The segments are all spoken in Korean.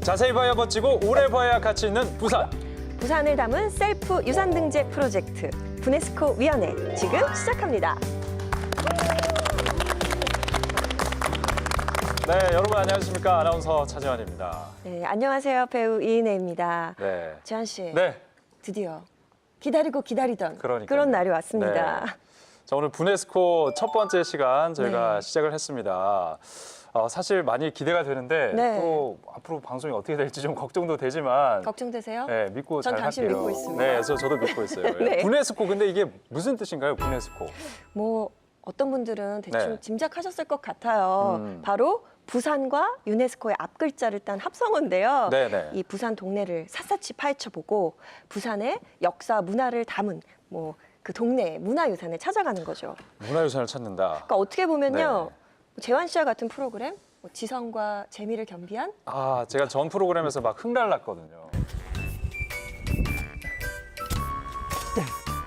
자세히 봐야 멋지고 오래 봐야 가치 있는 부산. 부산을 담은 셀프 유산등재 프로젝트 부네스코 위원회 지금 시작합니다. 네, 여러분 안녕하십니까? 아나운서 차재환입니다. 네, 안녕하세요. 배우 이인혜입니다. 네. 재환 씨, 네. 드디어 기다리고 기다리던 그러니까요. 그런 날이 왔습니다. 네. 자, 오늘 부네스코 첫 번째 시간 저희가 네. 시작을 했습니다. 사실 많이 기대가 되는데 네. 또 앞으로 방송이 어떻게 될지 좀 걱정도 되지만 걱정되세요? 네, 믿고 전 잘 당신 할게요. 믿고 있습니다. 네, 저도 믿고 있어요. 네. 부네스코 근데 이게 무슨 뜻인가요? 부네스코. 뭐 어떤 분들은 대충 네. 짐작하셨을 것 같아요. 바로 부산과 유네스코의 앞글자를 딴 합성어인데요. 네네. 이 부산 동네를 샅샅이 파헤쳐보고 부산의 역사, 문화를 담은 뭐 그 동네 문화유산을 찾아가는 거죠. 문화유산을 찾는다. 그러니까 어떻게 보면요. 네. 재환 씨와 같은 프로그램, 뭐 지성과 재미를 겸비한 제가 전 프로그램에서 막 흥날 났거든요.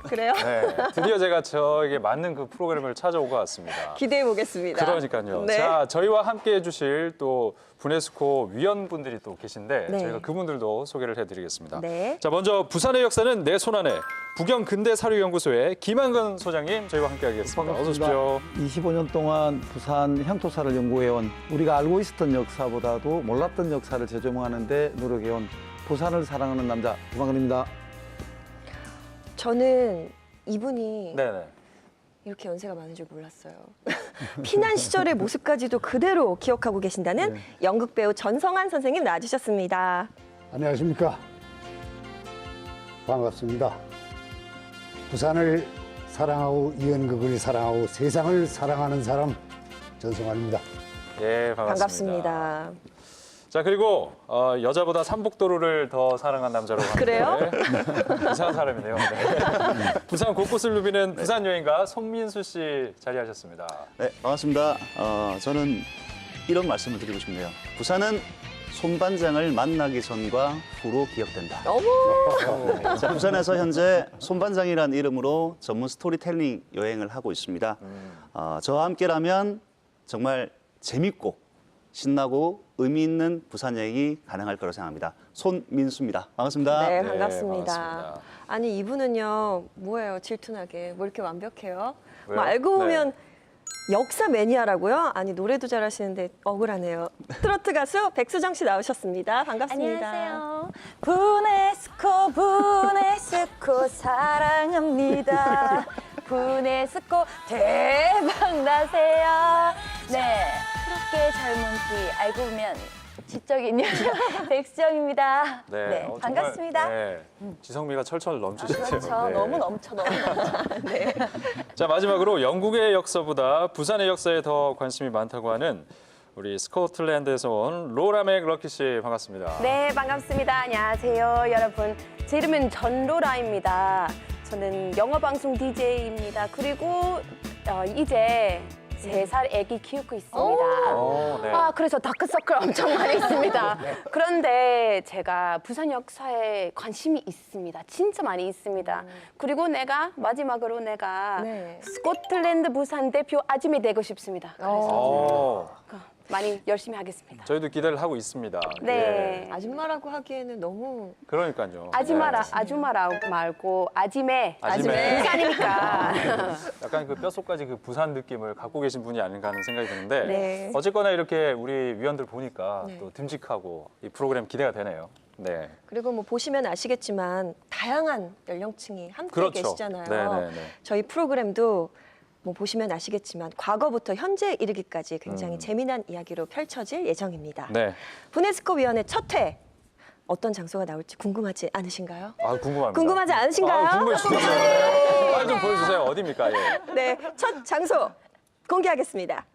그래요? 네, 드디어 제가 저에게 맞는 그 프로그램을 찾아오고 왔습니다. 기대해 보겠습니다. 그러니까요. 네. 자, 저희와 함께 해주실 또 부네스코 위원분들이 또 계신데 네. 저희가 그분들도 소개를 해드리겠습니다. 네. 자, 먼저 부산의 역사는 내 손 안에 부경 근대사료연구소의 김한근 소장님 저희와 함께하겠습니다. 어서 오십시오. 25년 동안 부산 향토사를 연구해온 우리가 알고 있었던 역사보다도 몰랐던 역사를 재조명하는 데 노력해온 부산을 사랑하는 남자 김한근입니다. 저는 이분이 네네. 이렇게 연세가 많은 줄 몰랐어요. 피난 시절의 모습까지도 그대로 기억하고 계신다는 연극 배우 전성환 선생님 나와주셨습니다. 안녕하십니까. 반갑습니다. 부산을 사랑하고 이연극을 사랑하고 세상을 사랑하는 사람 전성환입니다. 예, 반갑습니다. 반갑습니다. 자, 그리고 여자보다 삼복도로를 더 사랑한 남자로 그래요? 이상한 사람이네요. 네. 부산 곳곳을 누비는 부산 여행가 손민수 씨 자리하셨습니다. 네, 반갑습니다. 저는 이런 말씀을 드리고 싶네요. 부산은 손반장을 만나기 전과 후로 기억된다. 어머! 자, 부산에서 현재 손반장이라는 이름으로 전문 스토리텔링 여행을 하고 있습니다. 저와 함께라면 정말 재밌고 신나고 의미 있는 부산 여행이 가능할 거라고 생각합니다. 손민수입니다. 반갑습니다. 네, 네, 반갑습니다. 반갑습니다. 아니 이분은요, 뭐예요, 질투나게. 뭐 이렇게 완벽해요? 왜요? 뭐 알고 보면 네. 역사 매니아라고요? 아니 노래도 잘하시는데 억울하네요. 트로트 가수 백수정 씨 나오셨습니다. 반갑습니다. 안녕하세요. 부네스코 사랑합니다. 부네스코 대박 나세요. 네, 트롯계 젊은 피 알고 보면 지적인 여자 백수정입니다. 네, 정말, 반갑습니다. 네, 지성미가 철철 넘치시네요. 그렇죠. 네. 너무 넘쳐. 자, 마지막으로 영국의 역사보다 부산의 역사에 더 관심이 많다고 하는 우리 스코틀랜드에서 온 로라 맥 럭키 씨 반갑습니다. 네, 반갑습니다. 안녕하세요, 여러분. 제 이름은 전로라입니다. 저는 영어방송 DJ입니다. 그리고 이제 3살 아기 키우고 있습니다. 네. 그래서 다크서클 엄청 많이 있습니다. 그런데 제가 부산 역사에 관심이 있습니다. 진짜 많이 있습니다. 그리고 마지막으로 내가 네. 스코틀랜드 부산 대표 아줌이 되고 싶습니다. 그래서 많이 열심히 하겠습니다. 저희도 기대를 하고 있습니다. 네. 예. 아줌마라고 하기에는 너무 그러니까요. 아줌마 말고 아지매. 아지매. 부산이니까. 약간 그 뼛속까지 그 부산 느낌을 갖고 계신 분이 아닌가 하는 생각이 드는데 네. 어쨌거나 이렇게 우리 위원들 보니까 네. 또 듬직하고 이 프로그램 기대가 되네요. 네. 그리고 뭐 보시면 아시겠지만 다양한 연령층이 함께 그렇죠. 계시잖아요. 네네네. 저희 프로그램도 뭐 보시면 아시겠지만 과거부터 현재에 이르기까지 굉장히 재미난 이야기로 펼쳐질 예정입니다. 네. 부네스코 위원회 첫 회 어떤 장소가 나올지 궁금하지 않으신가요? 궁금합니다. 궁금하지 않으신가요? 궁금해 죽겠어요. 빨리 좀 보여주세요. 어디입니까? 예. 네, 첫 장소 공개하겠습니다.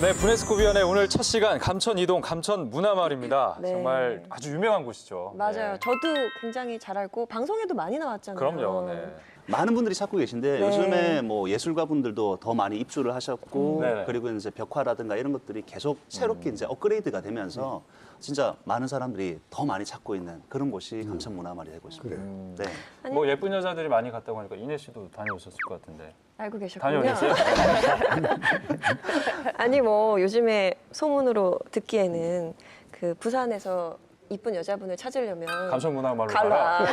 네, 부네스코 위원회 오늘 첫 시간 감천 이동 감천 문화마을입니다. 네. 정말 아주 유명한 곳이죠. 맞아요. 네. 저도 굉장히 잘 알고 방송에도 많이 나왔잖아요. 그럼요. 네. 많은 분들이 찾고 계신데 네. 요즘에 뭐 예술가 분들도 더 많이 입주를 하셨고 네. 그리고 이제 벽화라든가 이런 것들이 계속 새롭게 이제 업그레이드가 되면서 진짜 많은 사람들이 더 많이 찾고 있는 그런 곳이 감천문화마을이 되고 있습니다. 그래. 네. 뭐 예쁜 여자들이 많이 갔다고 하니까 이내 씨도 다녀오셨을 것 같은데. 알고 계셨군요. 다녀오셨어요? 아니 뭐 요즘에 소문으로 듣기에는 그 부산에서 이쁜 여자분을 찾으려면 감천 문화마을로 갈라. 가라.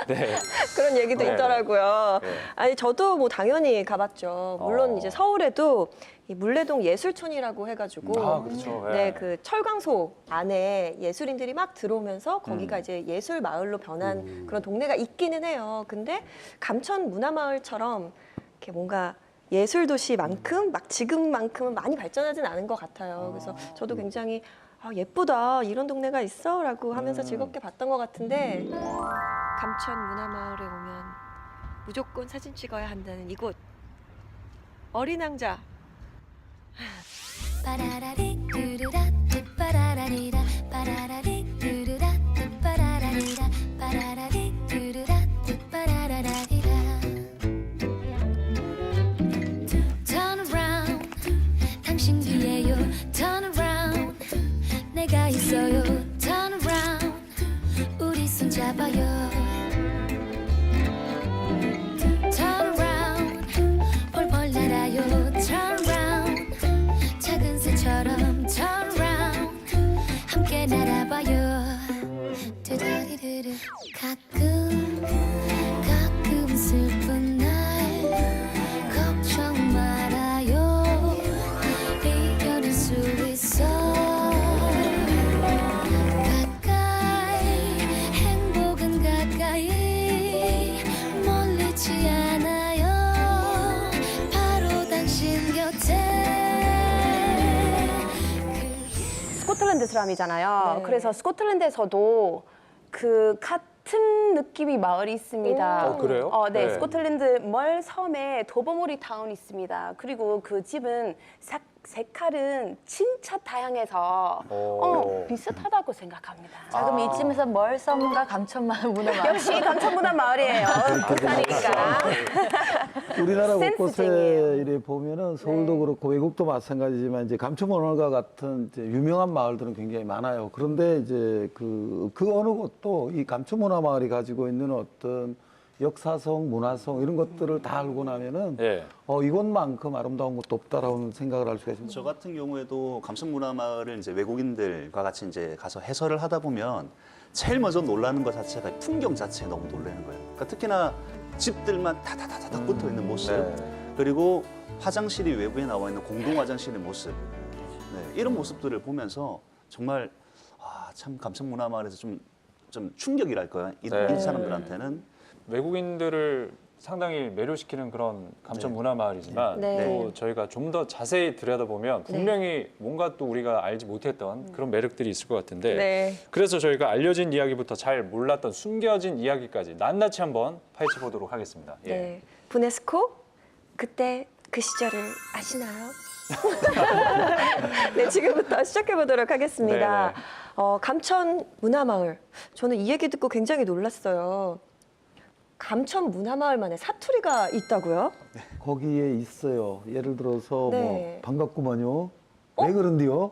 네. 네. 그런 얘기도 네. 있더라고요. 네. 아니 저도 뭐 당연히 가봤죠. 물론 이제 서울에도 이 물레동 예술촌이라고 해가지고 아, 그렇죠. 네, 그 철광소 안에 예술인들이 막 들어오면서 거기가 이제 예술 마을로 변한 그런 동네가 있기는 해요. 근데 감천 문화마을처럼 이렇게 뭔가 예술 도시만큼 막 지금만큼은 많이 발전하진 않은 것 같아요. 그래서 저도 굉장히 아, 예쁘다 이런 동네가 있어라고 하면서 즐겁게 봤던 것 같은데 감천 문화마을에 오면 무조건 사진 찍어야 한다는 이곳 어린 왕자. 빠라라리 뚜루라 뚜빠라라리라 빠라라리 뚜루라 뚜빠라라리라 빠라라리 뚜루라 뚜빠라라리라 Turn around 당신 뒤에요 Turn around 내가 있어요 Turn around 우리 손 잡아요 Turn around 벌벌 날아요 Turn around 작은 새처럼 turn around 함께 날아봐요 두두두두두 가끔 슬픈 날 걱정 말아요 이겨낼 수 있어 가까이 행복은 가까이 멀리지 않아요 바로 당신 곁에 스코틀랜드 사람이잖아요. 네. 그래서 스코틀랜드에서도 그 같은 느낌의 마을이 있습니다. 그래요? 네, 네. 스코틀랜드 멀 섬에 도버모리 타운 있습니다. 그리고 그 집은 색깔은 진짜 다양해서 비슷하다고 생각합니다. 자, 그럼 이쯤에서 멀섬과 감천마을 문화마을. 역시 감천문화 마을이에요. 부산이니까. 우리나라 곳곳에 센스쟁이에요. 이래 보면은 서울도 그렇고 외국도 마찬가지지만 이제 감천문화가 같은 이제 유명한 마을들은 굉장히 많아요. 그런데 이제 그 어느 곳도 이 감천문화 마을이 가지고 있는 어떤 역사성, 문화성 이런 것들을 다 알고 나면은 예. 이것만큼 아름다운 것도 없다라는 생각을 할 수가 있습니다. 저 같은 경우에도 감천문화마을을 이제 외국인들과 같이 이제 가서 해설을 하다 보면 제일 먼저 놀라는 것 자체가 풍경 자체에 너무 놀라는 거예요. 그러니까 특히나 집들만 다다다닥 붙어 있는 모습, 네. 그리고 화장실이 외부에 나와 있는 공동 화장실의 모습, 네, 이런 모습들을 보면서 정말 참 감천문화마을에서 좀 충격이랄까요? 네. 이 사람들한테는. 외국인들을 상당히 매료시키는 그런 감천 문화마을이지만 네. 또 저희가 좀 더 자세히 들여다보면 분명히 뭔가 또 우리가 알지 못했던 그런 매력들이 있을 것 같은데 네. 그래서 저희가 알려진 이야기부터 잘 몰랐던 숨겨진 이야기까지 낱낱이 한번 파헤쳐 보도록 하겠습니다. 예. 네. 부네스코 그때 그 시절을 아시나요? 네, 지금부터 시작해 보도록 하겠습니다. 네네. 감천 문화마을. 저는 이 얘기 듣고 굉장히 놀랐어요. 감천 문화마을만의 사투리가 있다고요? 거기에 있어요. 예를 들어서 네. 뭐 반갑구만요. 왜 그런데요?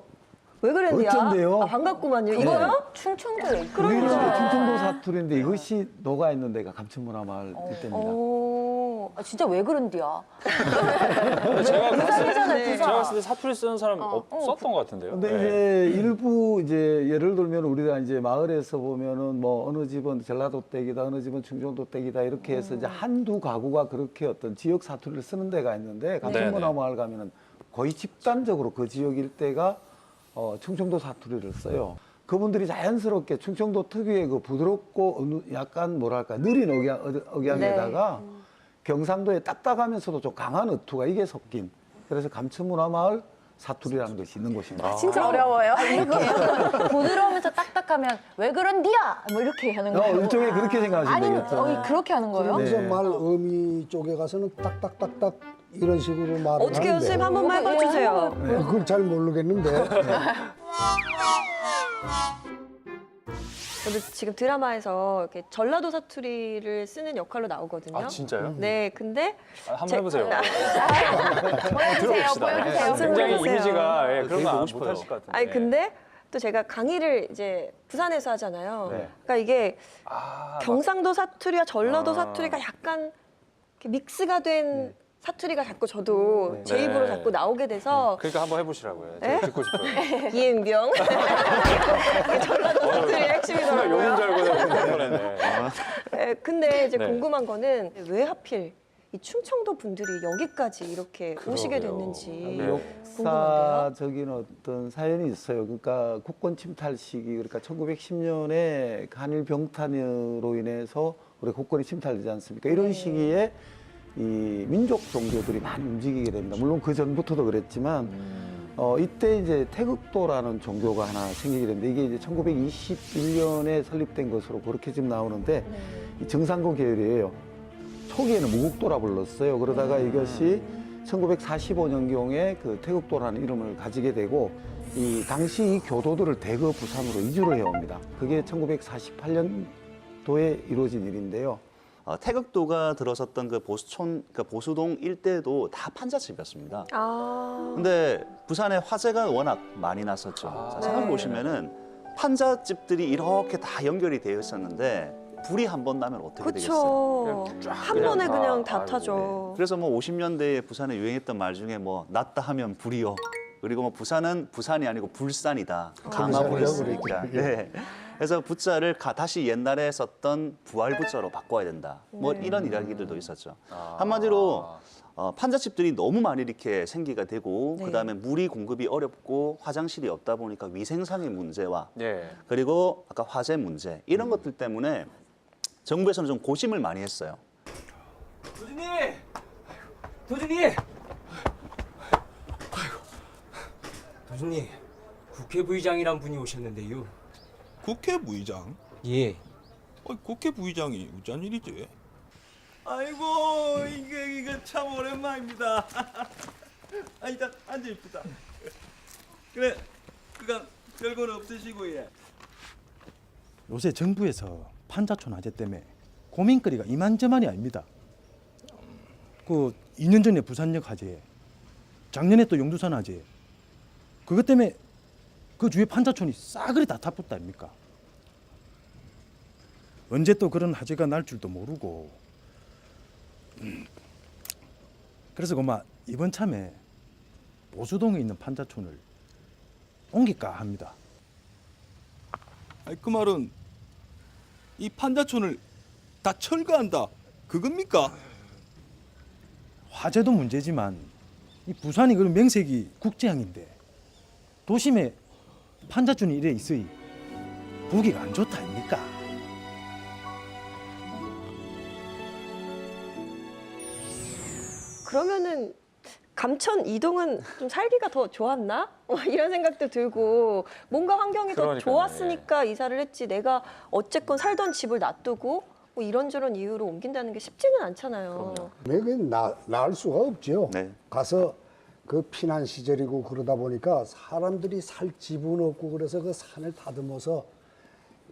왜 그랬냐? 어쩐데요? 반갑구만요. 이거요? 충청도에 우리는 그러니까. 충청도 사투리인데 이것이 녹아 있는 데가 감천문화마을 때입니다. 진짜 왜 그런디야? 제가 봤을 부산이잖아요, 때 부산. 제가 봤을 때 사투리 쓰는 사람 없었던 것 같은데요. 근데 네. 이제 일부 이제 예를 들면 우리가 이제 마을에서 보면은 뭐 어느 집은 전라도 댁이다, 어느 집은 충청도 댁이다 이렇게 해서 이제 한두 가구가 그렇게 어떤 지역 사투리를 쓰는 데가 있는데 감천문화마을 가면은 거의 집단적으로 그 지역 일대가 충청도 사투리를 써요. 그분들이 자연스럽게 충청도 특유의 그 부드럽고 약간 뭐랄까 느린 억양에다가 경상도의 딱딱하면서도 좀 강한 어투가 이게 섞인 그래서 감천문화마을 사투리라는 것이 있는 곳입니다. 진짜 어려워요. 부드러우면서 딱딱한 생각하면 왜 그런디야? 뭐 이렇게 하는 거예요. 일종의 그렇게 생각하시면 아니면 되겠죠. 그렇게 하는 거예요? 네. 그래서 말 의미 쪽에 가서는 딱딱딱딱 이런 식으로 말을 어떻게 하는데 선생님 한 번만 해봐주세요. 그걸 잘 모르겠는데 저도 지금 드라마에서 이렇게 전라도 사투리를 쓰는 역할로 나오거든요. 아 진짜요? 네, 근데 한번 해보세요. 보여주세요, 보여주세요. 굉장히 해보세요. 이미지가 그런 되게 거 보고 싶어요. 못하실 것 같은데. 아니 근데 또 제가 강의를 이제 부산에서 하잖아요. 네. 그러니까 이게 아, 경상도 사투리와 전라도 아. 사투리가 약간 이렇게 믹스가 된 사투리가 자꾸 저도 제 입으로 네. 자꾸 나오게 돼서 그러니까 한번 해보시라고요. 네? 제가 듣고 싶어요. 이은병 이게 전라도 사투리의 정말 핵심이더라고요. 욕인 줄 알고 내가 뻔했네. 네, 근데 이제 네. 궁금한 거는 왜 하필 이 충청도 분들이 여기까지 이렇게 오시게 그러게요. 됐는지 네. 궁금한데요. 역사적인 어떤 사연이 있어요. 그러니까 국권 침탈 시기, 그러니까 1910년에 한일 병탄으로 인해서 우리 국권이 침탈되지 않습니까? 이런 시기에 이 민족 종교들이 많이 움직이게 됩니다. 물론 그 전부터도 그랬지만 이때 이제 태극도라는 종교가 하나 생기게 되는데 이게 이제 1921년에 설립된 것으로 그렇게 지금 나오는데 이 정상고 계열이에요. 초기에는 무국도라 불렀어요. 그러다가 이것이 1945년경에 그 태극도라는 이름을 가지게 되고 이 당시 이 교도들을 대거 부산으로 이주를 해옵니다. 그게 1948년도에 이루어진 일인데요. 태극도가 들어섰던 그 보수촌, 그 보수동 일대도 다 판잣집이었습니다. 아, 근데 부산에 화재가 워낙 많이 났었죠. 자, 생각해 보시면은 판잣집들이 이렇게 다 연결이 되어 있었는데 불이 한 번 나면 어떻게 되겠어요? 그렇죠. 한 번에 그냥 다 아이고, 타죠. 그래서 뭐 50년대에 부산에 유행했던 말 중에 뭐 났다 하면 불이요. 그리고 뭐 부산은 부산이 아니고 불산이다. 강화불이 있으니까. 네. 그래서 부자를 다시 옛날에 썼던 부활 부자로 바꿔야 된다. 뭐 이런 이야기들도 있었죠. 한마디로 판잣집들이 너무 많이 이렇게 생기가 되고 네. 그다음에 물이 공급이 어렵고 화장실이 없다 보니까 위생상의 문제와 예. 그리고 아까 화재 문제 이런 것들 때문에 정부에서는 좀 고심을 많이 했어요. 도준이! 도준이! 도준이, 국회 부의장이란 분이 오셨는데요. 국회 부의장? 예. 국회 부의장이 어쩐 일이지? 아이고 이게 참 오랜만입니다. 아 일단 앉아 있다. 그래 그간 별건 없으시고 예. 요새 정부에서 판자촌 화재 때문에 고민거리가 이만저만이 아닙니다. 그 2년 전에 부산역 화재, 작년에 또 용두산 화재, 그것 때문에 그 주위에 판자촌이 싸그리 다 타붙다 아닙니까? 언제 또 그런 화재가 날 줄도 모르고 그래서 그만 이번 참에 보수동에 있는 판자촌을 옮길까 합니다. 아니, 그 말은 이 판자촌을 다 철거한다 그겁니까? 화재도 문제지만 이 부산이 그런 명색이 국제항인데 도심에 판자촌이 이래 있으니 보기가 안 좋다 아닙니까? 그러면은 감천 이동은 좀 살기가 더 좋았나? 이런 생각도 들고 뭔가 환경이 더 그러니까요, 좋았으니까 이사를 했지 내가 어쨌건 살던 집을 놔두고 뭐 이런저런 이유로 옮긴다는 게 쉽지는 않잖아요. 그게 나을 수가 없죠. 네. 가서 그 피난 시절이고 그러다 보니까 사람들이 살 집은 없고 그래서 그 산을 다듬어서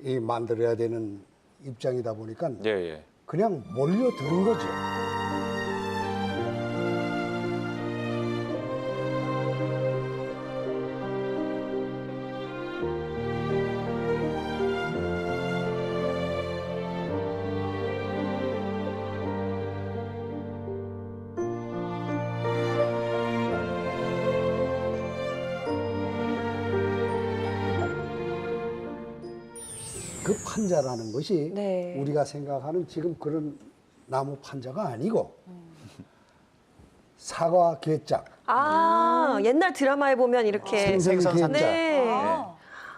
이 만들어야 되는 입장이다 보니까 예, 예. 그냥 몰려드는 거죠. 그 판자라는 것이 네. 우리가 생각하는 지금 그런 나무 판자가 아니고 사과 괴짝, 아 옛날 드라마에 보면 이렇게 생선 괴짝, 네.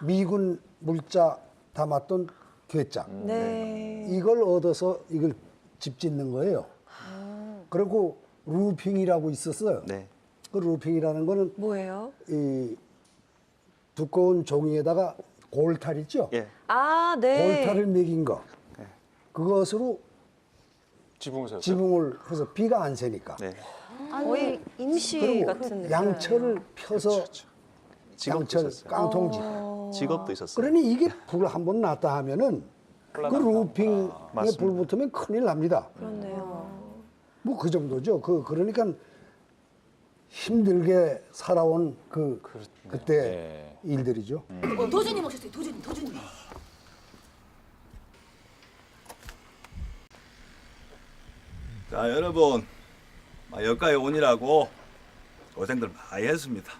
미군 물자 담았던 괴짝 네. 이걸 얻어서 이걸 집 짓는 거예요. 그리고 루핑이라고 있었어요. 네. 그 루핑이라는 거는 뭐예요? 이 두꺼운 종이에다가 골탈 있죠? 예. 아, 네. 골탈을 먹인 거. 그것으로 지붕을 지붕을 해서 비가 안 새니까. 네. 거의 임시 그리고 같은 양철을 펴서 직업도 양철 있었어요. 깡통지. 직업도 있었어요. 그러니 이게 불 한 번 났다 하면은 그 루핑에 맞습니다. 불 붙으면 큰일 납니다. 그렇네요. 뭐 그 정도죠. 그러니까 힘들게 살아온 그때 일들이죠. 도준님 오셨어요. 도준님. 자, 여러분, 여기까지 오니라고 고생들 많이 했습니다.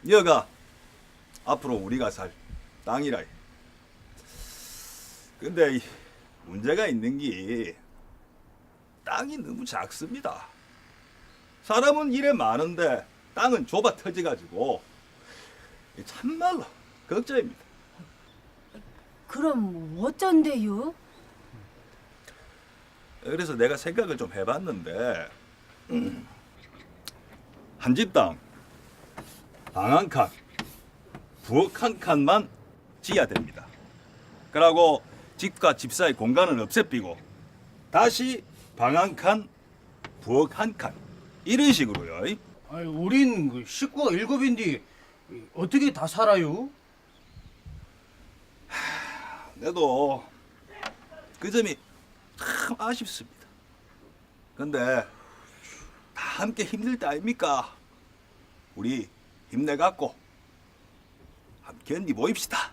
여가 앞으로 우리가 살 땅이라. 근데 이 문제가 있는 게 땅이 너무 작습니다. 사람은 이래 많은데 땅은 좁아 터져가지고 참말로 걱정입니다. 그럼 어쩐데요? 그래서 내가 생각을 좀 해봤는데 한 집당 방 한 칸, 부엌 한 칸만 지어야 됩니다. 그러고 집과 집 사이 공간을 없애비고 다시 방 한 칸, 부엌 한 칸 이런 식으로요. 아니, 우린 그 식구가 7인데 어떻게 다 살아요? 내도 그 점이 참 아쉽습니다. 근데 다 함께 힘들 때 아닙니까? 우리 힘내갖고 함께 견디 모입시다.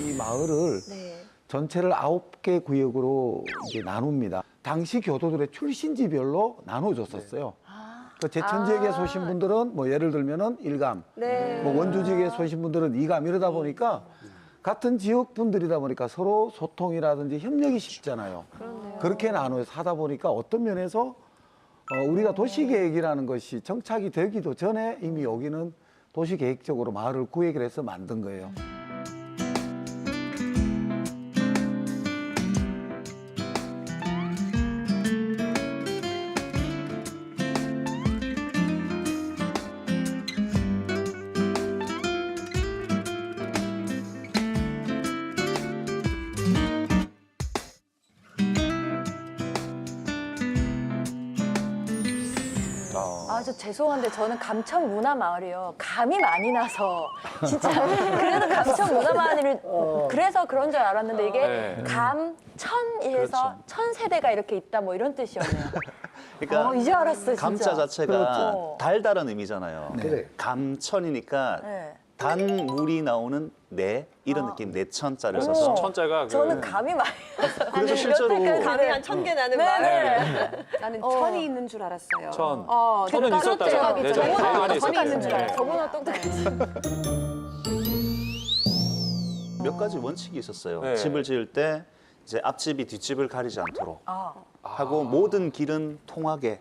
이 마을을 네. 전체를 9개 구역으로 이제 나눕니다. 당시 교도들의 출신지별로 나눠줬었어요. 그 제천 지역에 소신 분들은 뭐 예를 들면은 1감, 네. 뭐 원주 지역에 소신 분들은 2감 이러다 보니까 같은 지역 분들이다 보니까 서로 소통이라든지 협력이 쉽잖아요. 그렇네요. 그렇게 나눠서 하다 보니까 어떤 면에서 우리가 도시계획이라는 것이 정착이 되기도 전에 이미 여기는 도시계획적으로 마을을 구획을 해서 만든 거예요. 아, 저 죄송한데 저는 감천 문화 마을이요. 감이 많이 나서 진짜 그래도 감천 문화 마을을 그래서 그런 줄 알았는데 이게 네. 감천이래서 그렇죠. 천세대가 이렇게 있다 뭐 이런 뜻이었네요. 그러니까 이제 알았어요, 진짜. 감자 자체가 그렇죠. 달달한 의미잖아요. 그래. 감천이니까 네. 단물이 나오는 내 이런 느낌 내천자를 써서 천자가 저는 감이 많이 나서 그래서 실제로 감이 한 1000개 나는 네, 마을. 네. 나는 천이 있는 줄 알았어요. 천. 어, 천은 따로 있었다가 들어가기 네, 전에 네, 안에 천이 있는 줄 있었대요. 알았어요. 저보다 똑똑하지. 몇 가지 원칙이 있었어요. 네. 집을 지을 때 이제 앞집이 뒷집을 가리지 않도록 아. 하고 모든 길은 통하게.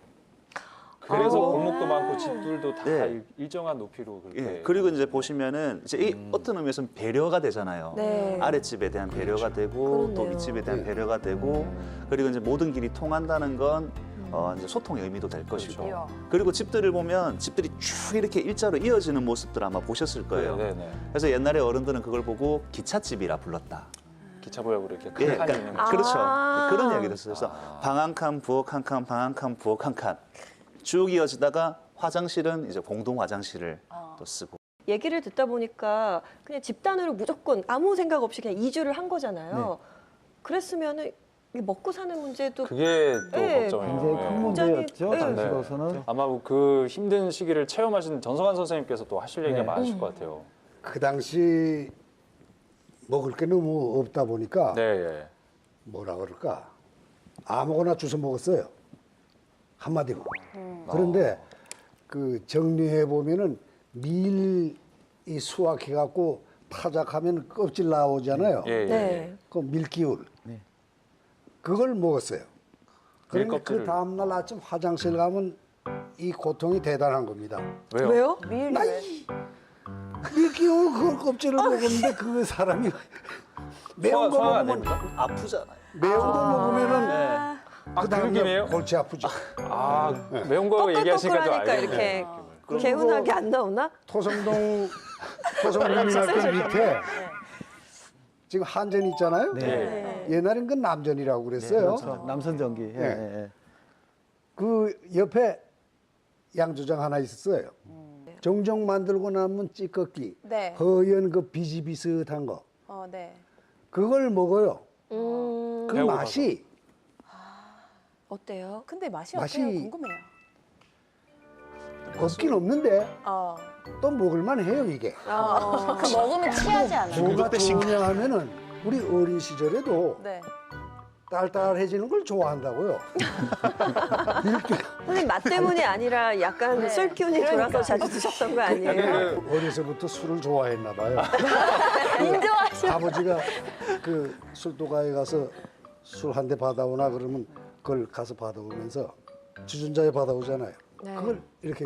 그래서 골목도 많고 집들도 다 네. 일정한 높이로 그렇게. 예. 그리고 이제 보시면은 이제 이 어떤 의미에서는 배려가 되잖아요. 네. 아랫집에 대한 배려가 되고 또 그렇네요. 윗집에 대한 배려가 되고 그리고 이제 모든 길이 통한다는 건 이제 소통의 의미도 될 것이고 그렇죠. 그리고 집들을 보면 집들이 쭉 이렇게 일자로 이어지는 모습들 아마 보셨을 거예요. 네, 네. 그래서 옛날에 어른들은 그걸 보고 기찻집이라 불렀다. 기차보약으로 이렇게 예, 큰 칸이 있는 그러니까 거. 그렇죠. 아. 그런 이야기를 했어요. 그래서 방 한 칸, 부엌 한 칸, 방 한 칸, 부엌 한 칸 쭉 이어지다가 화장실은 이제 공동 화장실을 또 쓰고. 얘기를 듣다 보니까 그냥 집단으로 무조건 아무 생각 없이 그냥 이주를 한 거잖아요. 그랬으면은 이 먹고 사는 문제도 그게 또 네. 걱정이에요. 굉장히 큰 문제였죠. 네. 당시로서는. 아마 그 힘든 시기를 체험하신 전성환 선생님께서 또 하실 얘기가 네. 많으실 것 같아요. 그 당시 먹을 게 너무 없다 보니까 네, 예. 뭐라 그럴까 아무거나 주워 먹었어요. 한마디로. 그런데 그 정리해 보면은 밀 이 수확해 갖고 타작하면 껍질 나오잖아요. 예, 예. 네. 그 밀기울. 그걸 먹었어요. 그런데 그 껍질을. 다음 날 아침 화장실 가면 이 고통이 대단한 겁니다. 왜요? 왜요? 나이 미끼고 그걸 껍질을 먹었는데 그 사람이 매운 거 소화가 안 먹으면 됩니까? 아프잖아요. 매운 거 먹으면은 아, 그 그러기네요? 다음날 골치 아프죠. 아, 매운 거 얘기하시니까 좀 꺼끌꺼끌하니까 알겠네. 이렇게 개운하게 안 나오나? 토성동 토성민학교 밑에 지금 한전 있잖아요. 네. 옛날엔 그 남전이라고 그랬어요. 그렇죠. 남선전기. 예, 네. 예, 예. 그 옆에 양조장 하나 있었어요. 정정 만들고 나면 찌꺼기, 네. 허연 그 비슷비슷한 거, 네. 그걸 먹어요. 그 배고파서. 맛이 어때요? 근데 맛이 맛이- 어때요? 궁금해요. 없긴 없는데 또 먹을만 해요 이게. 그 먹으면 취하지 않아요? 뭐가 좋으냐 하면은 우리 어린 시절에도 네. 딸딸해지는 걸 좋아한다고요. 선생님 맛 때문이 아니라 약간 네. 술 기운이 돌아서 자주 드셨던 거 아니에요? 어려서부터 술을 좋아했나 봐요. 인정하시. 아버지가 그 술도가에 가서 술 한 대 받아오나 그러면 그걸 가서 받아오면서 주전자에 받아오잖아요. 네. 그걸 이렇게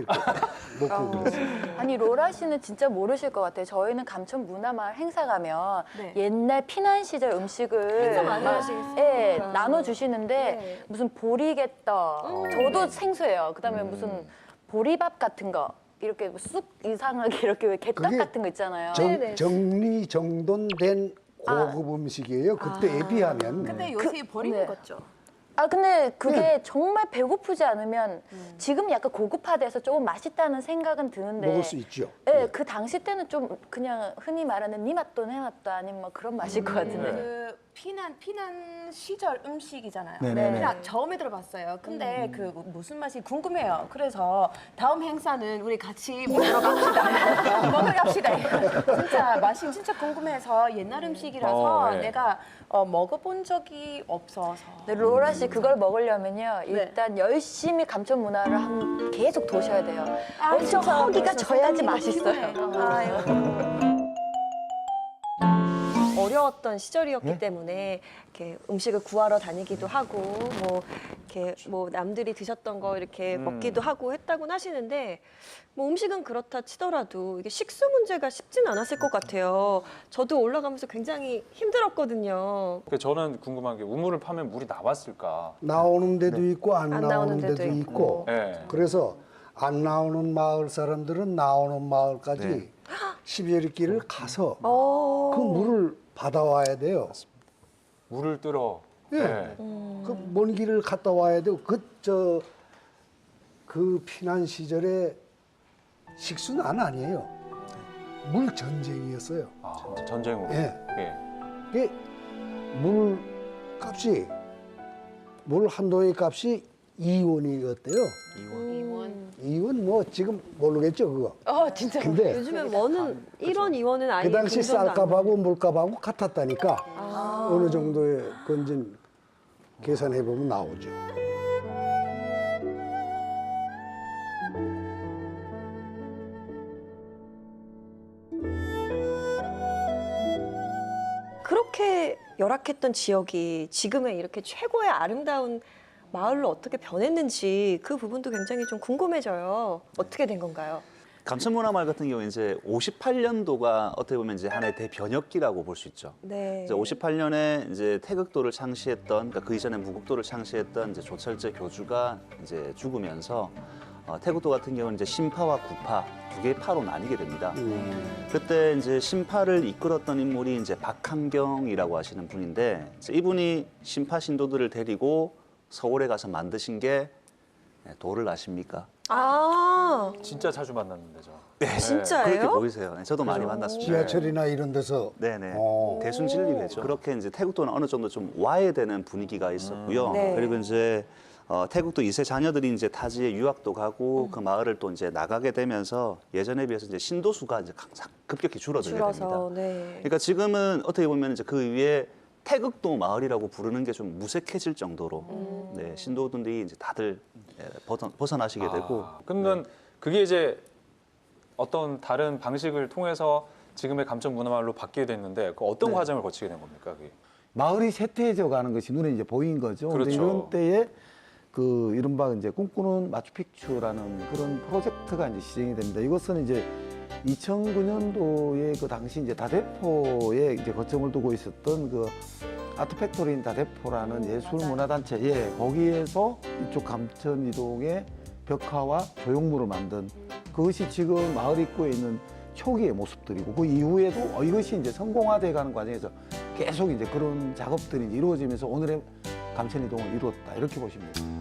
먹고 그랬어요. 아니 로라 씨는 진짜 모르실 것 같아요. 저희는 감천 문화마을 행사 가면 네. 옛날 피난 시절 음식을 행사 많이 막, 하시겠어요. 예, 아. 나눠 주시는데 네. 무슨 보리개떡, 저도 생소해요. 그다음에 무슨 보리밥 같은 거 이렇게 쑥 이상하게 이렇게 왜 개떡 그게 같은 거 있잖아요. 정리정돈된 고급 음식이에요. 그때에 비하면. 근데 요새 버리는 네. 거죠. 아 근데 그게 정말 배고프지 않으면 지금 약간 고급화돼서 조금 맛있다는 생각은 드는데 먹을 수 있죠. 네, 그 당시 때는 좀 그냥 흔히 말하는 니 맛도 내 맛도 아닌 뭐 그런 맛일 것 같은데. 그 피난 시절 음식이잖아요. 네네네. 그냥 처음에 들어봤어요. 근데 그 무슨 맛이 궁금해요. 그래서 다음 행사는 우리 같이 먹으러 갑시다. 먹으러 갑시다. 진짜 맛이 진짜 궁금해서 옛날 음식이라서 네. 내가 먹어본 적이 없어서. 근데 로라 씨 그걸 먹으려면요 일단 열심히 감천 문화를 계속 도셔야 돼요. 엄청 허기가 져야지 맛있어요. 어려웠던 시절이었기 때문에 이렇게 음식을 구하러 다니기도 하고 뭐 이렇게 뭐 남들이 드셨던 거 이렇게 먹기도 하고 했다고는 하시는데 뭐 음식은 그렇다 치더라도 이게 식수 문제가 쉽진 않았을 것 같아요. 저도 올라가면서 굉장히 힘들었거든요. 저는 궁금한 게 우물을 파면 물이 나왔을까? 나오는 데도 있고 안 안 나오는 데도 있고. 네. 그래서 안 나오는 마을 사람들은 나오는 마을까지 12일 길을 가서 그 물을 받아와야 돼요. 물을 뜨러. 예. 네. 그 먼 길을 갔다 와야 되고 그 피난 시절에 식수는 아니에요. 물 전쟁이었어요. 아, 전쟁으로. 예. 예. 이게 물 값이 물 한 동이 값이 2원이었대요. 2원 뭐 지금 모르겠죠 그거. 진짜. 근데 요즘엔 원은 1원, 2원은 아예 그 당시 금전도 안 쌀값하고 물값하고 같았다니까 어느 정도의 건진 계산해 보면 나오죠. 그렇게 열악했던 지역이 지금의 이렇게 최고의 아름다운 마을로 어떻게 변했는지 그 부분도 굉장히 좀 궁금해져요. 어떻게 된 건가요? 감천문화마을 같은 경우 이제 58년도가 어떻게 보면 이제 하나의 대변혁기라고 볼 수 있죠. 네. 이제 58년에 이제 태극도를 창시했던, 그러니까 그 이전에 무국도를 창시했던 이제 조철제 교주가 이제 죽으면서 태극도 같은 경우는 이제 신파와 구파 두 개의 파로 나뉘게 됩니다. 그때 이제 신파를 이끌었던 인물이 이제 박한경이라고 하시는 분인데 이제 이분이 신파 신도들을 데리고 서울에 가서 만드신 게 도를 아십니까? 아, 진짜 자주 만났는데 저. 네, 진짜예요? 그렇게 보이세요. 네, 저도 많이 만났습니다. 지하철이나 이런 데서 네네. 어. 대순진리회죠. 그렇게 이제 태국도는 어느 정도 좀 와해되는 분위기가 있었고요. 네. 그리고 이제 태국도 2세 자녀들이 이제 타지에 유학도 가고 그 마을을 또 이제 나가게 되면서 예전에 비해서 이제 신도수가 이제 급격히 줄어들게 됩니다. 줄어서 네. 그러니까 지금은 어떻게 보면 이제 그 위에 태극도 마을이라고 부르는 게 좀 무색해질 정도로 네, 신도들이 이제 다들 벗어나시게 되고. 그러면 그게 이제 어떤 다른 방식을 통해서 지금의 감천 문화마을로 바뀌게 됐는데 그 어떤 과정을 거치게 된 겁니까? 그게? 마을이 쇠퇴해져 가는 것이 눈에 이제 보인 거죠. 근데 그렇죠. 이런 때에 그 이른바 이제 꿈꾸는 마추픽추라는 그런 프로젝트가 이제 시행이 됩니다. 이것은 이제 2009년도에 그 당시 이제 다대포에 이제 거점을 두고 있었던 그 아트팩토리인 다대포라는 예술문화단체, 예, 거기에서 이쪽 감천 이동에 벽화와 조형물을 만든 그것이 지금 마을 입구에 있는 초기의 모습들이고 그 이후에도 이것이 이제 성공화돼가는 과정에서 계속 이제 그런 작업들이 이제 이루어지면서 오늘의 감천 이동을 이루었다 이렇게 보시면 됩니다.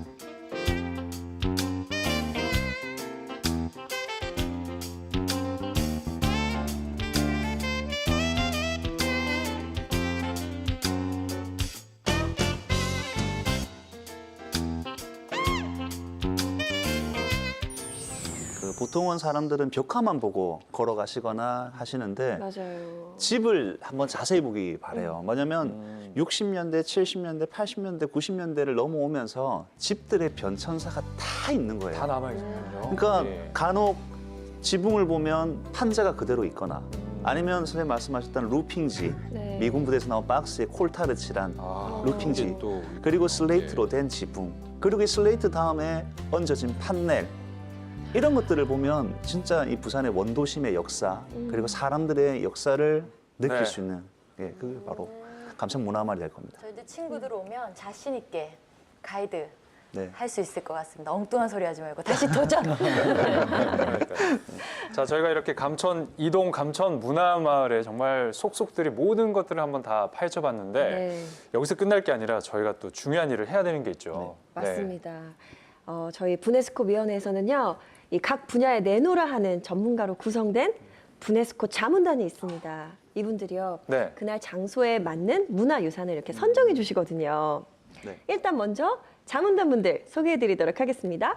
보통은 사람들은 벽화만 보고 걸어가시거나 하시는데 맞아요. 집을 한번 자세히 보기 바래요. 뭐냐면 60년대, 70년대, 80년대, 90년대를 넘어오면서 집들의 변천사가 다 있는 거예요. 다 남아있군요. 그러니까 예. 간혹 지붕을 보면 판자가 그대로 있거나 아니면 선생님 말씀하셨던 루핑지, 네. 미군 부대에서 나온 박스에 콜타르 칠한 아, 루핑지, 이게 또 그리고 슬레이트로 된 지붕, 그리고 이 슬레이트 다음에 얹어진 판넬, 이런 것들을 보면 진짜 이 부산의 원도심의 역사 그리고 사람들의 역사를 느낄 네. 수 있는 그게 바로 감천 문화마을이 될 겁니다. 저희도 친구들 오면 자신 있게 가이드 네. 할 수 있을 것 같습니다. 엉뚱한 소리 하지 말고 다시 도전. 자, 저희가 이렇게 감천 이동 감천 문화마을에 정말 속속들이 모든 것들을 한번 다 파헤쳐봤는데 네. 여기서 끝날 게 아니라 저희가 또 중요한 일을 해야 되는 게 있죠. 네. 맞습니다. 저희 부네스코 위원회에서는요, 이 각 분야에 내노라 하는 전문가로 구성된 부네스코 자문단이 있습니다. 이분들이요, 네. 그날 장소에 맞는 문화유산을 이렇게 선정해 주시거든요. 네. 일단 먼저 자문단 분들 소개해 드리도록 하겠습니다.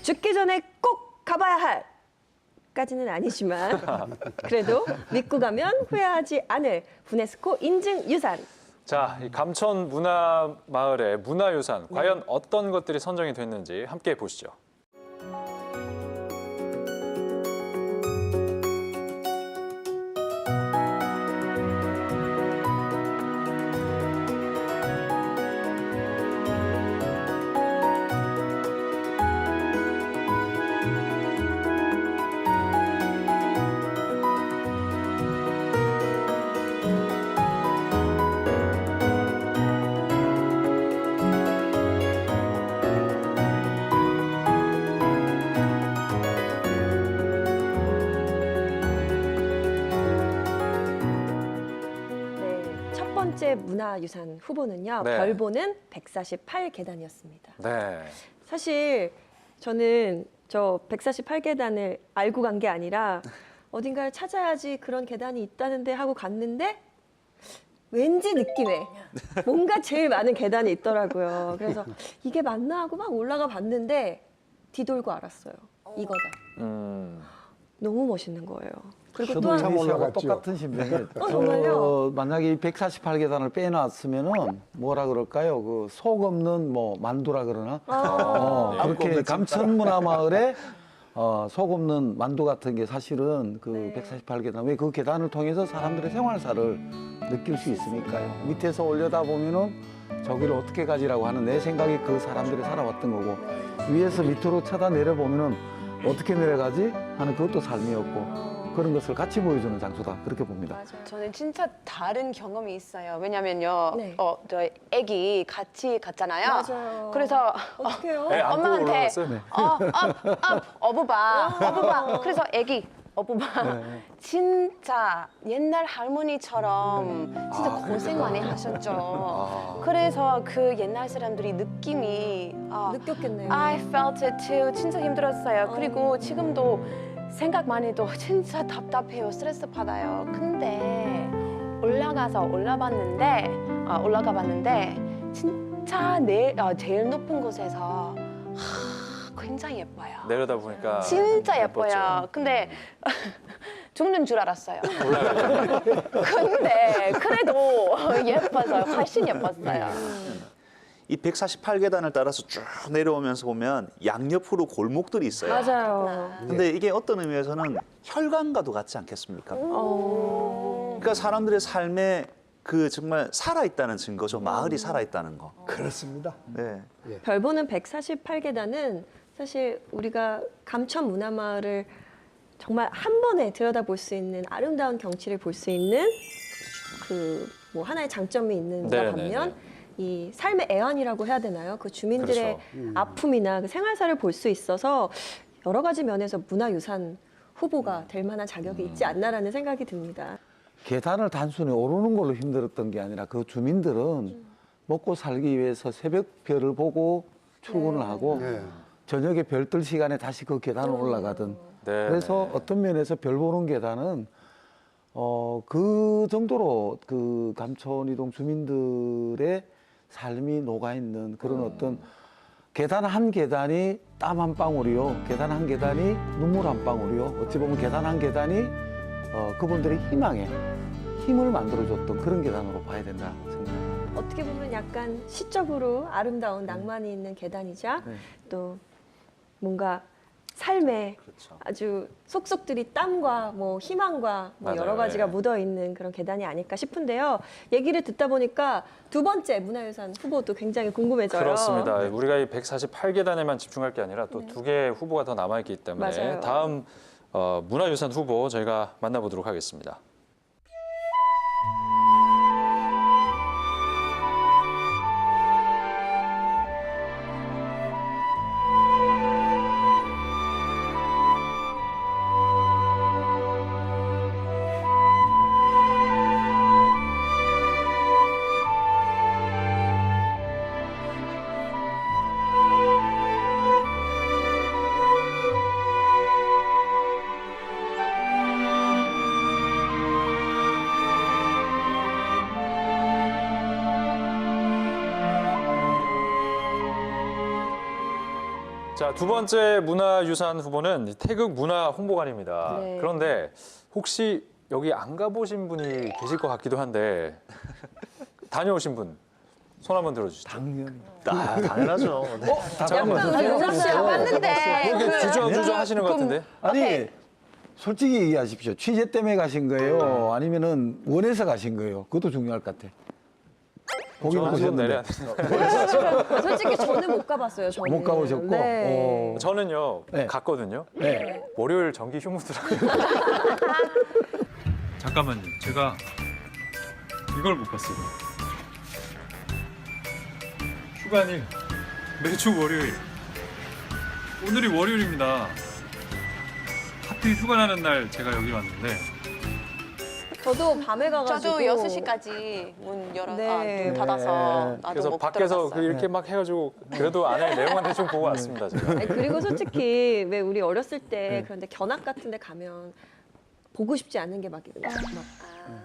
죽기 전에 꼭 가봐야 할 까지는 아니지만 그래도 믿고 가면 후회하지 않을 부네스코 인증 유산. 자, 이 감천 문화마을의 문화유산 과연 어떤 것들이 선정이 됐는지 함께 보시죠. 네, 첫 번째 문화유산 후보는요, 네. 별보는 148계단이었습니다. 네. 사실 저는 저 148계단을 알고 간 게 아니라 어딘가를 찾아야지 그런 계단이 있다는데 하고 갔는데 왠지 느낌에 뭔가 제일 많은 계단이 있더라고요. 그래서 이게 맞나 하고 막 올라가 봤는데 뒤돌고 알았어요. 이거다. 너무 멋있는 거예요. 그리고 또 저도 한, 참 이하고 올라갔죠. 똑같은 심정이에요. 정말요? 만약에 이 148계단을 빼놨으면은 뭐라 그럴까요? 그 속 없는 뭐 만두라 그러나? 그렇게 감천문화마을에 속 없는 만두 같은 게 사실은 그 148계단, 왜 그 계단을 통해서 사람들의 생활사를 느낄 수 있으니까요. 밑에서 올려다 보면은 저기를 어떻게 가지라고 하는 내 생각이 그 사람들이 살아왔던 거고, 위에서 밑으로 쳐다 내려보면은 어떻게 내려가지 하는 그것도 삶이었고, 그런 것을 같이 보여주는 장소다, 그렇게 봅니다. 저는 진짜 다른 경험이 있어요. 왜냐면요, 네. 저희 애기 같이 갔잖아요. 맞아요. 그래서 어떡해요? 애 안고 엄마한테 올라갔어요? 네. 어부바. 그래서 애기 어부바 진짜 옛날 할머니처럼 진짜 고생 많이 하셨죠. 그래서 그 옛날 사람들이 느낌이 느꼈겠네요. I felt it too. 진짜 힘들었어요. 그리고 지금도 생각만 해도 진짜 답답해요. 스트레스 받아요. 근데 올라가 봤는데 진짜 제일 높은 곳에서 굉장히 예뻐요. 내려다 보니까 진짜 예뻐요. 예뻤죠. 근데 죽는 줄 알았어요. 근데 그래도 예뻐서 훨씬 예뻤어요. 이 148계단을 따라서 쭉 내려오면서 보면 양옆으로 골목들이 있어요. 맞아요. 근데 이게 어떤 의미에서는 혈관과도 같지 않겠습니까? 그러니까 사람들의 삶에 그 정말 살아있다는 증거죠. 마을이 살아있다는 거. 그렇습니다. 네. 별보는 148계단은 사실 우리가 감천 문화마을을 정말 한 번에 들여다볼 수 있는 아름다운 경치를 볼 수 있는 그 뭐 하나의 장점이 있는가 네, 반면 네, 이 삶의 애환이라고 해야 되나요? 그 주민들의 그렇죠. 아픔이나 그 생활사를 볼 수 있어서 여러 가지 면에서 문화유산 후보가 될 만한 자격이 있지 않나라는 생각이 듭니다. 계단을 단순히 오르는 걸로 힘들었던 게 아니라 그 주민들은 먹고 살기 위해서 새벽 별을 보고 출근을 하고 네. 저녁에 별 뜰 시간에 다시 그 계단을 올라가던 네, 그래서 네. 어떤 면에서 별 보는 계단은 그 정도로 그 감천이동 주민들의 삶이 녹아 있는 그런 어떤 계단 한 계단이 땀 한 방울이요, 계단 한 계단이 눈물 한 방울이요. 어찌 보면 계단 한 계단이 그분들의 희망에 힘을 만들어줬던 그런 계단으로 봐야 된다 생각합니다. 어떻게 보면 약간 시적으로 아름다운 낭만이 있는 계단이자 네. 또 뭔가 삶에 그렇죠. 아주 속속들이 땀과 뭐 희망과 뭐 맞아요. 여러 가지가 예. 묻어 있는 그런 계단이 아닐까 싶은데요. 얘기를 듣다 보니까 두 번째 문화유산 후보도 굉장히 궁금해져요. 그렇습니다. 우리가 이 148계단에만 집중할 게 아니라 또 두 개의 후보가 더 남아있기 때문에 맞아요. 다음 문화유산 후보 저희가 만나보도록 하겠습니다. 자, 두 번째 문화유산 후보는 태극 문화 홍보관입니다. 네. 그런데 혹시 여기 안 가보신 분이 계실 것 같기도 한데 다녀오신 분 손 한번 들어주시죠. 당연히. 당연하죠. 네. 약간 윤상 씨랑 봤는데 주저주저 하시는 것 같은데. 아니 솔직히 얘기하십시오. 취재 때문에 가신 거예요? 아니면은 원해서 가신 거예요? 그것도 중요할 것 같아. 보긴 손 보셨는데. 내려야 돼. 솔직히 저는 못 가봤어요. 저는. 못 가보셨고. 네. 저는요 네. 갔거든요. 네. 월요일 정기 휴무더라고요. 잠깐만요. 제가 이걸 못 봤어요. 휴관일 매주 월요일. 오늘이 월요일입니다. 하필 휴관하는 날 제가 여기 왔는데 저도 밤에 가가지고 저도 6시까지 문 열어 네. 문 닫아서 나도 그래서 못 밖에서 들어갔어요. 이렇게 막 해가지고 그래도 안에 내용만 대충 보고 왔습니다. 제가. 아니, 그리고 솔직히 왜 우리 어렸을 때 그런데 견학 같은 데 가면 보고 싶지 않은 게 막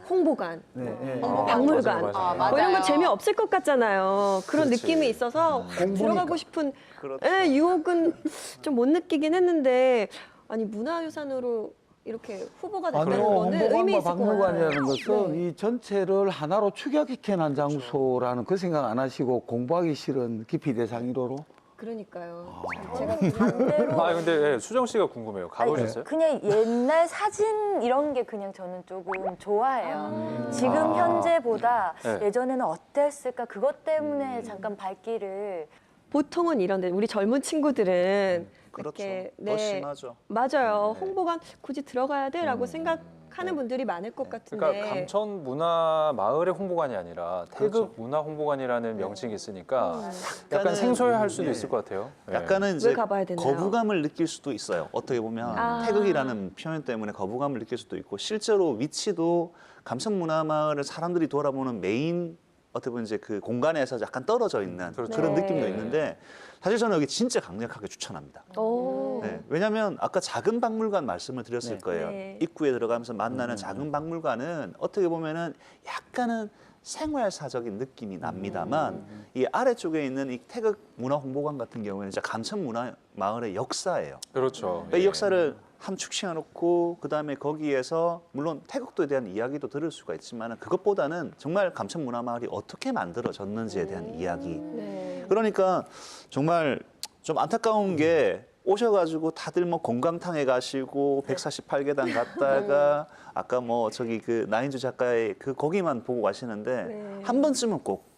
홍보관, 네, 뭐 네. 박물관 맞아요, 맞아요. 뭐 이런 거 맞아요. 재미없을 것 같잖아요. 그런 그렇지. 느낌이 있어서 확 들어가고 싶은 그렇죠. 예, 유혹은 좀 못 느끼긴 했는데 아니 문화유산으로 이렇게 후보가 된다는 아니요, 거는 의미 홍보관과 있을 것 박물관이라는 같아요. 것은 네. 이 전체를 하나로 축약시켜놓은 장소라는 그 생각 안 하시고 공부하기 싫은 깊이 대상으로로 그러니까요. 제가 반대로 아 근데 예, 수정 씨가 궁금해요. 가보셨어요? 그냥 옛날 사진 이런 게 그냥 저는 조금 좋아해요. 지금 현재보다 네. 예전에는 어땠을까 그것 때문에 잠깐 발길을 보통은 이런데 우리 젊은 친구들은 그렇죠. 이렇게 더 심하죠. 맞아요. 네. 홍보관 굳이 들어가야 돼라고 생각하는 분들이 많을 것 같은데. 그러니까 감천 문화 마을의 홍보관이 아니라 태극 문화 홍보관이라는 명칭이 있으니까 약간 생소해할 수도 있을 것 같아요. 예. 약간은 이제 가봐야 되나요? 거부감을 느낄 수도 있어요. 어떻게 보면 아. 태극이라는 표현 때문에 거부감을 느낄 수도 있고 실제로 위치도 감천문화마을을 사람들이 돌아보는 메인 어떻게 보면 이제 그 공간에서 약간 떨어져 있는 그렇죠. 그런 네. 느낌도 있는데 사실 저는 여기 진짜 강력하게 추천합니다. 오. 네, 왜냐하면 아까 작은 박물관 말씀을 드렸을 거예요. 네. 입구에 들어가면서 만나는 작은 박물관은 어떻게 보면은 약간은 생활사적인 느낌이 납니다만 이 아래쪽에 있는 이 태극 문화 홍보관 같은 경우에는 진짜 감천 문화 마을의 역사예요. 그렇죠. 이 예. 역사를 함축시켜 놓고 그다음에 거기에서 물론 태극도에 대한 이야기도 들을 수가 있지만 그것보다는 정말 감천 문화 마을이 어떻게 만들어졌는지에 대한 이야기. 네. 그러니까 정말 좀 안타까운 게 오셔가지고 다들 뭐 공감탕에 가시고 148계단 갔다가 아까 뭐 저기 그 나인주 작가의 그 거기만 보고 가시는데 네. 한 번쯤은 꼭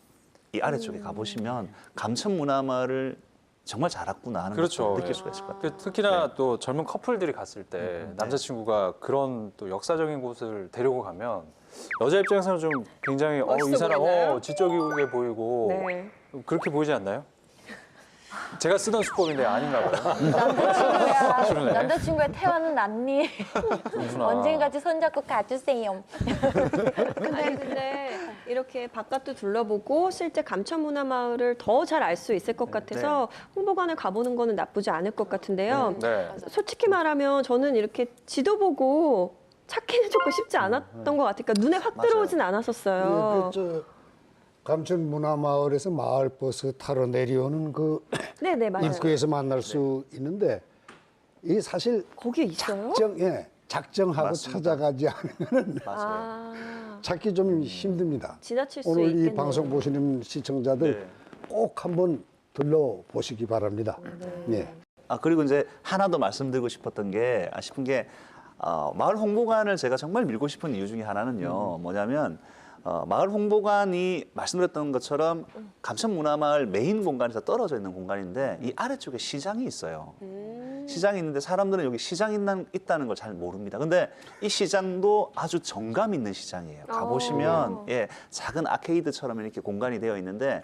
이 아래쪽에 가보시면 감천 문화마을을 정말 잘 왔구나 하는 그렇죠. 걸 느낄 수가 있을 것 같아요. 특히나 또 젊은 커플들이 갔을 때 남자친구가 그런 또 역사적인 곳을 데리고 가면 여자 입장에서는 좀 굉장히 이 멋있어 사람 보이나요? 지적이게 보이고 네. 그렇게 보이지 않나요? 제가 쓰던 수법인데 아닌가 봐요. 남자친구야. 그러네. 남자친구의 태화는 낫니? 그렇구나. 언젠가지 손잡고 가주세요. 근데 이렇게 바깥도 둘러보고 실제 감천문화마을을 더 잘 알 수 있을 것 같아서 홍보관을 가보는 거는 나쁘지 않을 것 같은데요. 네. 솔직히 말하면 저는 이렇게 지도 보고 찾기는 조금 쉽지 않았던 것 같으니까 눈에 확 들어오진 않았었어요. 저 감천 문화마을에서 마을버스 타러 내려오는 그 네네 맞아요. 입구에서 만날 수 있는데 이 사실 거기에 있어요? 작정하고 맞습니다. 찾아가지 않으면 아, 찾기 좀 힘듭니다. 지나칠 수 오늘 있겠네요. 이 방송 보시는 시청자들 네. 꼭 한번 들러보시기 바랍니다. 예. 아 그리고 이제 하나 더 말씀드리고 싶었던 게 싶은 게 마을 홍보관을 제가 정말 밀고 싶은 이유 중에 하나는요. 뭐냐면 마을 홍보관이 말씀드렸던 것처럼 감천문화마을 메인 공간에서 떨어져 있는 공간인데 이 아래쪽에 시장이 있어요. 시장이 있는데 사람들은 여기 시장이 있다는 걸 잘 모릅니다. 근데 이 시장도 아주 정감 있는 시장이에요. 가보시면 예, 작은 아케이드처럼 이렇게 공간이 되어 있는데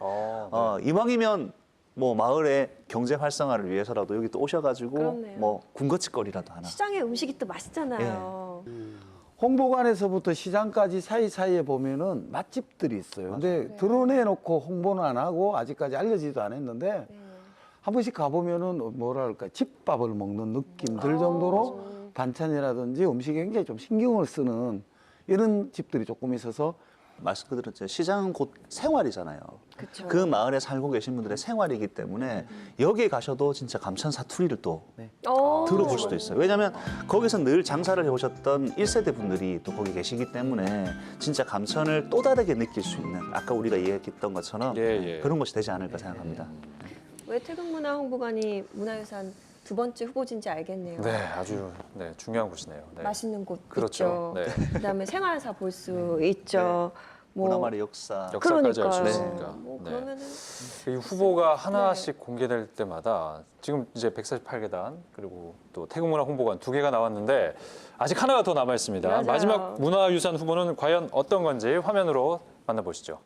이왕이면 뭐 마을의 경제 활성화를 위해서라도 여기 또 오셔가지고 그렇네요. 뭐 군것질거리라도 하나. 시장의 음식이 또 맛있잖아요. 홍보관에서부터 시장까지 사이사이에 보면은 맛집들이 있어요. 근데 드러내놓고 홍보는 안 하고 아직까지 알려지도 않았는데 한 번씩 가보면은 뭐랄까 집밥을 먹는 느낌 들 정도로 반찬이라든지 음식에 굉장히 좀 신경을 쓰는 이런 집들이 조금 있어서 말씀 그대로 시장은 곧 생활이잖아요. 그쵸. 그 마을에 살고 계신 분들의 생활이기 때문에 여기에 가셔도 진짜 감천 사투리를 또 들어볼 수도 있어요. 왜냐하면 거기서 늘 장사를 해오셨던 1세대 분들이 또 거기 계시기 때문에 진짜 감천을 또 다르게 느낄 수 있는 아까 우리가 얘기했던 것처럼 그런 것이 되지 않을까 생각합니다. 왜 태극문화홍보관이 문화유산 두 번째 후보지인지 알겠네요. 네, 아주 중요한 곳이네요. 네. 맛있는 곳 그렇죠. 있죠. 네. 그다음에 생활사 볼 수 있죠. 뭐 문화마을의 역사. 역사까지 알 수 그러니까요. 있으니까. 뭐 네. 그러면은 이 후보가 하나씩 공개될 때마다 지금 이제 148계단 그리고 또 태극문화 홍보관 2개가 나왔는데 아직 하나가 더 남아 있습니다. 맞아요. 마지막 문화유산 후보는 과연 어떤 건지 화면으로 만나보시죠.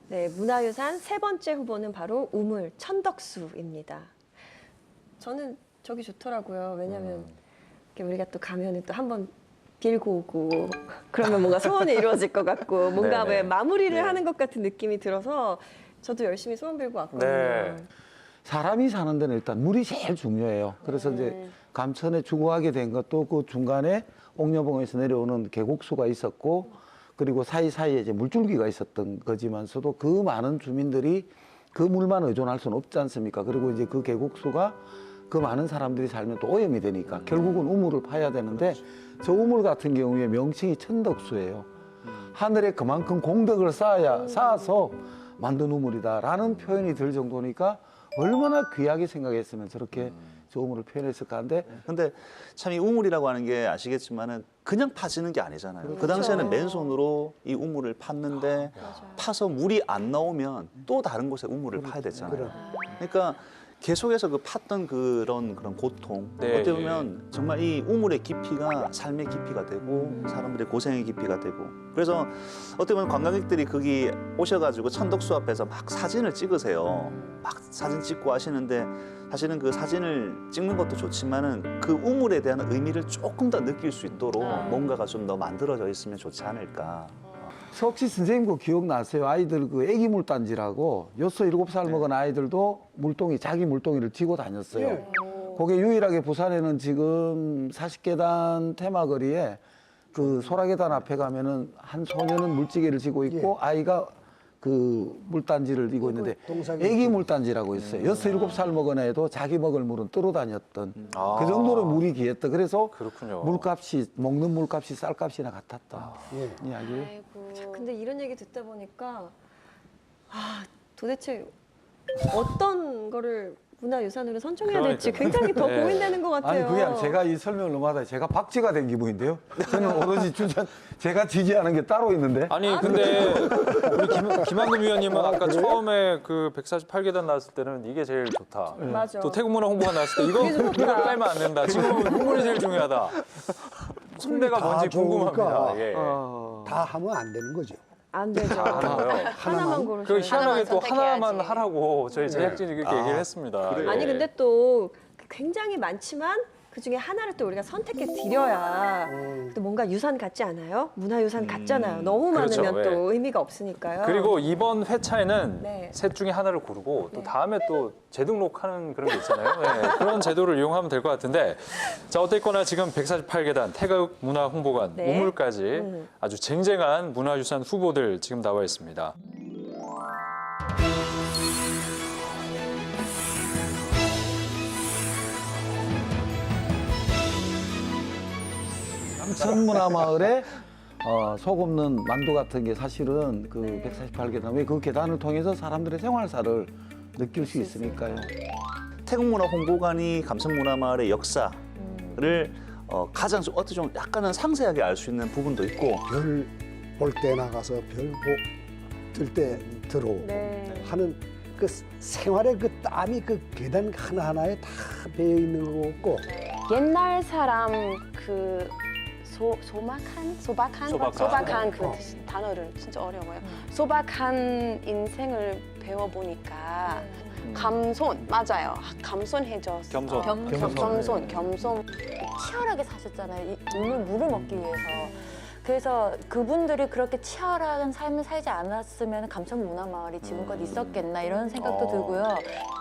네, 문화유산 세 번째 후보는 바로 우물 천덕수입니다. 저는 저기 좋더라고요. 왜냐하면 이렇게 우리가 또 가면은 또 한번 빌고 오고 그러면 뭔가 소원이 이루어질 것 같고 뭔가 네네. 왜 마무리를 하는 것 같은 느낌이 들어서 저도 열심히 소원 빌고 왔거든요. 네. 사람이 사는 데는 일단 물이 제일 중요해요. 그래서 이제 감천에 주거하게 된 것도 그 중간에 옥녀봉에서 내려오는 계곡수가 있었고 그리고 사이사이에 이제 물줄기가 있었던 거지만서도 그 많은 주민들이 그 물만 의존할 수는 없지 않습니까? 그리고 이제 그 계곡수가 그 많은 사람들이 살면 또 오염이 되니까 결국은 우물을 파야 되는데 저 우물 같은 경우에 명칭이 천덕수예요. 하늘에 그만큼 공덕을 쌓아서 만든 우물이다라는 표현이 들 정도니까 얼마나 귀하게 생각했으면 저렇게 저 우물을 표현했을까 한데 근데 참 이 우물이라고 하는 게 아시겠지만은 그냥 파지는 게 아니잖아요. 그 당시에는 맨손으로 이 우물을 팠는데 파서 물이 안 나오면 또 다른 곳에 우물을 파야 됐잖아요. 그러니까 계속해서 그 팠던 그런 고통 네, 어떻게 보면 정말 이 우물의 깊이가 삶의 깊이가 되고 사람들의 고생의 깊이가 되고 그래서 어떻게 보면 관광객들이 거기 오셔가지고 천덕수 앞에서 막 사진을 찍으세요. 막 사진 찍고 하시는데 사실은 그 사진을 찍는 것도 좋지만은 그 우물에 대한 의미를 조금 더 느낄 수 있도록 뭔가가 좀 더 만들어져 있으면 좋지 않을까. 혹시 선생님 그 기억나세요? 아이들 그 애기 물단지라고 6, 7살 먹은 아이들도 물동이 자기 물동이를 쥐고 다녔어요. 그게 유일하게 부산에는 지금 40계단 테마거리에 그 소라계단 앞에 가면은 한 소녀는 물지개를 쥐고 있고 아이가 그 물단지를 쥐고 있는데 애기 물단지라고 있어요. 6, 7살 먹은 애도 자기 먹을 물은 뜨러 다녔던 그 정도로 물이 귀했다. 그래서 그렇군요. 물값이 먹는 물값이 쌀값이나 같았던 이야기. 자, 근데 이런 얘기 듣다 보니까 도대체 어떤 거를 문화유산으로 선정해야 될지 굉장히 더 네. 고민되는 것 같아요. 아니 그게 아니라 제가 이 설명을 너무 하다 제가 박쥐가 된 기분인데요. 저는 오로지 제가 지지하는 게 따로 있는데. 아니 근데 우리 김한금 위원님은 아까 처음에 그 148계단 나왔을 때는 이게 제일 좋다. 맞아. 또 태국문화 홍보가 나왔을 때 이거 빼면 안 된다. 지금은 홍보이 제일 중요하다. 속내가 뭔지 궁금합니다. 예. 다 하면 안 되는 거죠. 안 되죠. 하나요? 하나만 그 고르셔야 희한하게 또 선택해야지. 하나만 하라고 저희 제작진이 그렇게 얘기를 했습니다. 그래요? 아니 예. 근데 또 굉장히 많지만 그 중에 하나를 또 우리가 선택해 드려야 또 뭔가 유산 같지 않아요? 문화유산 같잖아요. 너무 그렇죠. 많으면 예. 또 의미가 없으니까요. 그리고 이번 회차에는 네. 셋 중에 하나를 고르고 또 다음에 또 재등록하는 그런 게 있잖아요. 네, 그런 제도를 이용하면 될 것 같은데 자 어쨌거나 지금 148계단 태국 문화 홍보관 네. 우물까지 아주 쟁쟁한 문화유산 후보들 지금 나와 있습니다. 감천문화마을에 속 없는 만두 같은 게 사실은 그 148계단 왜 그 계단을 통해서 사람들의 생활사를 느낄 수 있으니까요. 태국문화 홍보관이 감천문화마을의 역사를 가장 좀 어떻게 좀 약간은 상세하게 알 수 있는 부분도 있고 별 볼 때 나가서 별 들 때 들어오고 하는 그 생활의 그 땀이 그 계단 하나하나에 다 배어 있는 거고 옛날 사람 그 소박한 그 단어를 진짜 어려워요. 소박한 인생을 배워보니까 겸손 맞아요. 겸손해졌어. 겸손. 치열하게 사셨잖아요. 이 물을 먹기 위해서. 그래서 그분들이 그렇게 치열한 삶을 살지 않았으면 감천문화마을이 지금껏 있었겠나 이런 생각도 들고요.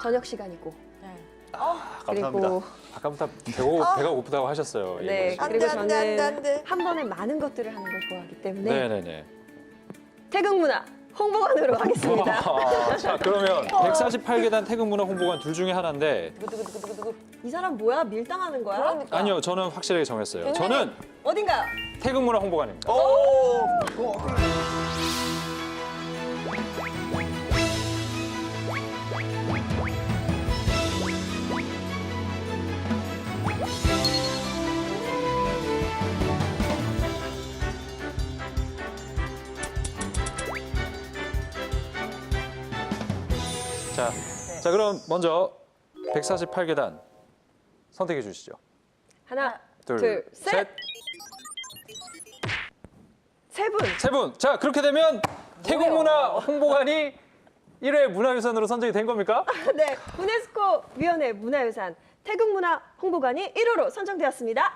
저녁 시간이고. 감사합니다. 그리고 아까부터 배가 고프다고 하셨어요. 네, 얘기하시고. 그리고 저는 한 번에 많은 것들을 하는 걸 좋아하기 때문에 네네네. 태국문화 홍보관으로 하겠습니다. 자 그러면 148계단 태국문화 홍보관 둘 중에 하나인데 이 사람 뭐야? 밀당하는 거야? 그러니까. 아니요 저는 확실하게 정했어요. 굉장히- 저는 어딘가요? 태국문화 홍보관입니다. 자 그럼 먼저 148계단 선택해 주시죠. 하나, 둘, 둘, 셋. 세 분. 세 분. 자 그렇게 되면 태국문화 홍보관이 1회 문화유산으로 선정이 된 겁니까? 네, 유네스코 위원회 문화유산 태국문화 홍보관이 1호로 선정되었습니다.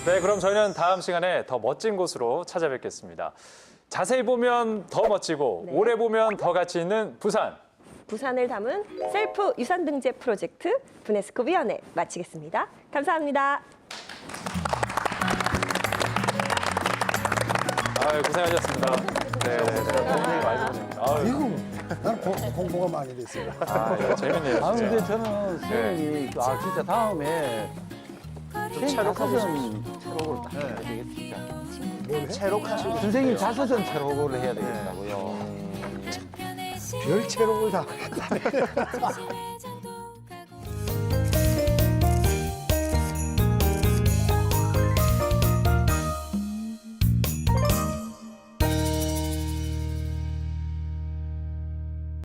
네, 그럼 저희는 다음 시간에 더 멋진 곳으로 찾아뵙겠습니다. 자세히 보면 더 멋지고 네. 오래 보면 더 가치 있는 부산. 부산을 담은 셀프 유산 등재 프로젝트 유네스코 위원회 마치겠습니다. 감사합니다. 고생하셨습니다. 네, 도움이 많이 되십니다. 나는 홍보가 많이 됐어요. 재밌네요. 아 진짜. 근데 저는 선생님이 진짜 다음에 자서전 체록을 딱 해야 되겠습니다. 체록하시고 선생님 자서전 체록을 해야 되겠다고요. 별 체록을 다 하겠다.